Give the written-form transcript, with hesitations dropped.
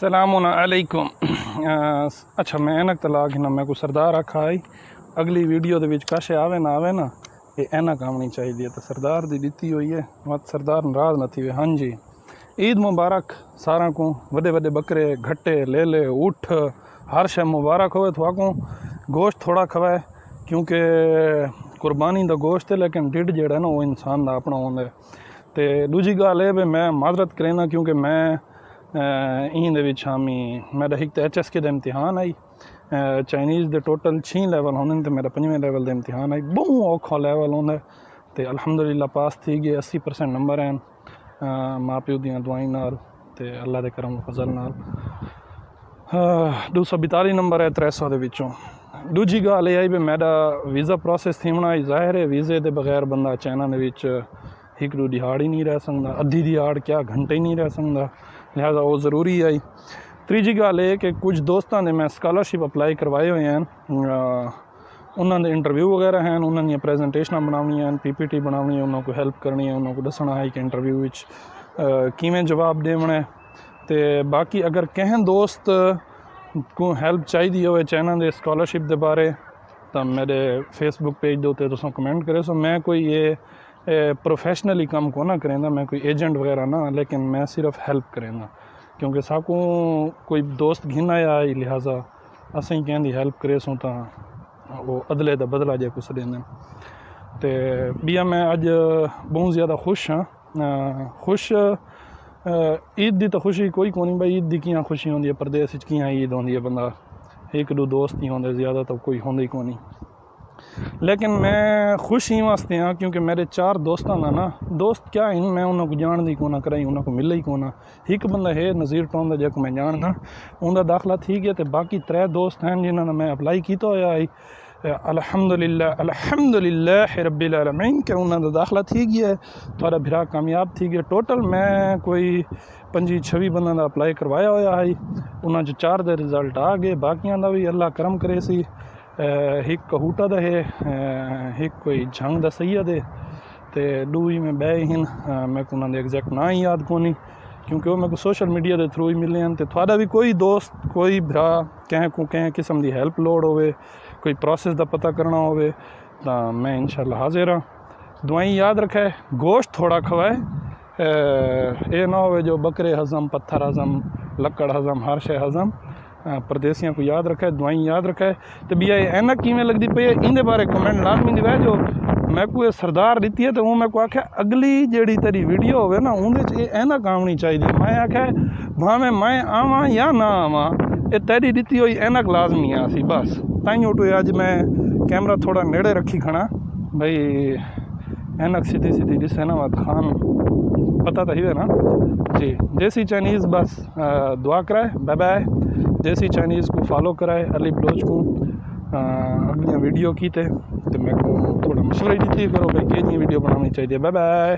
सलामुअलैकुम। अच्छा मैं ऐनक तलाक ना मैं को सरदार आखा आई अगली वीडियो दे विच कश आवे ना ये ऐनक आनी चाहिए तो सरदार दी दिती हुई है मत सरदार नाराज़ न थी। हाँ जी, ईद मुबारक सारा को, वडे वडे बकरे घट्टे ले ले ऊठ हर शय मुबारक होवे। थोड़ा गोश्त थोड़ा खवाए क्योंकि कुर्बानी दा गोश्त है, लेकिन ढिड जेड़ा है ना वो इंसान दा अपना होंदा है। ते दूजी गल है भी मैं माजरत करेना क्योंकि मैं इन शामी मेरा एक तो HSK का इम्तिहान आई, चाइनीज़ दे टोटल 6 लेवल होंगे तो मेरा 5वें लेवल का इम्तिहान आई। बहुत औखा लेवल होंगे तो अल्हम्दुलिल्लाह पास थी गए। 80% नंबर हैं माँ प्यो दियां दुआई नाल ते अल्लाह दे करम फजल नाल। 242 नंबर है 300 दे विचों। दूजी गल ये आई भी मेरा वीज़ा प्रोसेस थी होना जाहिर है, वीज़े के बगैर बंदा चाइना दे विच एक दो दिहाड़ ही नहीं रह सकता, अद्धी दिहाड़ क्या घंटे ही नहीं रह सकता, लिहाजा वो ज़रूरी आई। तीजी गल है कि कुछ दोस्तों ने मैं स्कॉलरशिप अप्लाई करवाए हुए हैं, उन्होंने इंटरव्यू वगैरह हैं, उन्होंने प्रेजेंटेशन बनानी है, PPT बनानी है, उन्होंने हेल्प करनी है, उन्होंने दसना है कि इंटरव्यू विच किवें जवाब देना है। तो बाकी अगर कहें दोस्त को हेल्प चाहिए हो चाइना के स्कॉलरशिप के बारे तो मेरे फेसबुक पेज दे उत्ते तुसीं कमेंट करे। सो मैं कोई ये प्रोफेशनली काम को ना करेंदा, मैं कोई एजेंट वगैरह ना, लेकिन मैं सिर्फ हेल्प करेंदा क्योंकि साकू कोई दोस्त घिन आया है, लिहाजा असें कहती हेल्प करे सो तो वो अदले दा बदला जे कुछ देंदे। तो बिया मैं अज बहुत ज़्यादा खुश हाँ। खुश ईद दी तो खुशी कोई कोनी भाई, ईद दी कियां खुशी होंदी है, परदेस विच कियां ईद होंदी है, बंदा एक दो दोस्त ही होंदे, ज़्यादा तो कोई होंदा ही कोनी। लेकिन मैं खुश ही वास्ते हाँ क्योंकि मेरे 4 दोस्तों का ना, दोस्त क्या इन मैं उन्होंने जान दी कोना कराई, उन्होंने मिले ही कोना। एक बंदा है नज़ीर टॉन का जो मैं जानना, उनका दाखला थी गया। तो बाकी 3 दोस्त हैं जिन्होंने मैं अप्लाई किया होया है, अल्हम्दुलिल्लाह रब्बिल आलमीन के उन्होंने दाखला थी गया है, थोड़ा भिरा कामयाब थी गया। टोटल मैं कोई 25-26 बंदा का अप्लाई करवाया होया है, उन्होंने 4 दे रिजल्ट आ गए, बाकियां दा भी अल्लाह करम करे सी। एक कहूटा दा है, एक कोई झंग दा सैयद है, तो दूई में बे हिन मैं को उन्होंने एग्जैक्ट ना ही याद कोनी क्योंकि वो मेरे को सोशल मीडिया के थ्रू ही मिले हैं। तो थोड़ा भी कोई दोस्त कोई भरा कहें किस्म की हेल्प लोड होवे, कोई प्रोसेस का पता करना होवे तो मैं इंशाल्लाह हाजिर हाँ। दुआई याद रखे, गोश्त थोड़ा खवाए, ये ना हो जो बकरे हज़म, पत्थर हज़म, लकड़ हज़म, हर शय हज़म। परदेसियों को याद रखे, दुआई याद रखे। तो बिया ऐनक किमें लगती पे इंदे बारे कमेंट लाजमी दिवा जो मैं को सरदार दी है। तो वो मैं को आख्या अगली जी तेरी वीडियो हो ना उन्हें ऐनक आनी चाहिए। मैं आख्या भावें मैं आवा या ना आवा, ये तेरी दी हुई ऐनक लाजमी आ सी बस। ताई उठो अज मैं कैमरा थोड़ा नेड़े रखी खड़ा भाई, ऐनक सीधी सीधी दिसे ना मत खान पता तो ही है ना जी। देसी चाइनीज़ बस दुआ कराए, बाय बाय। देसी चाइनीज़ को फॉलो कराए, अली बलोच को अगलियाँ वीडियो की तो मैं को थोड़ा मशवरा दी करो भाई कि वीडियो बनानी चाहिए। Bye bye.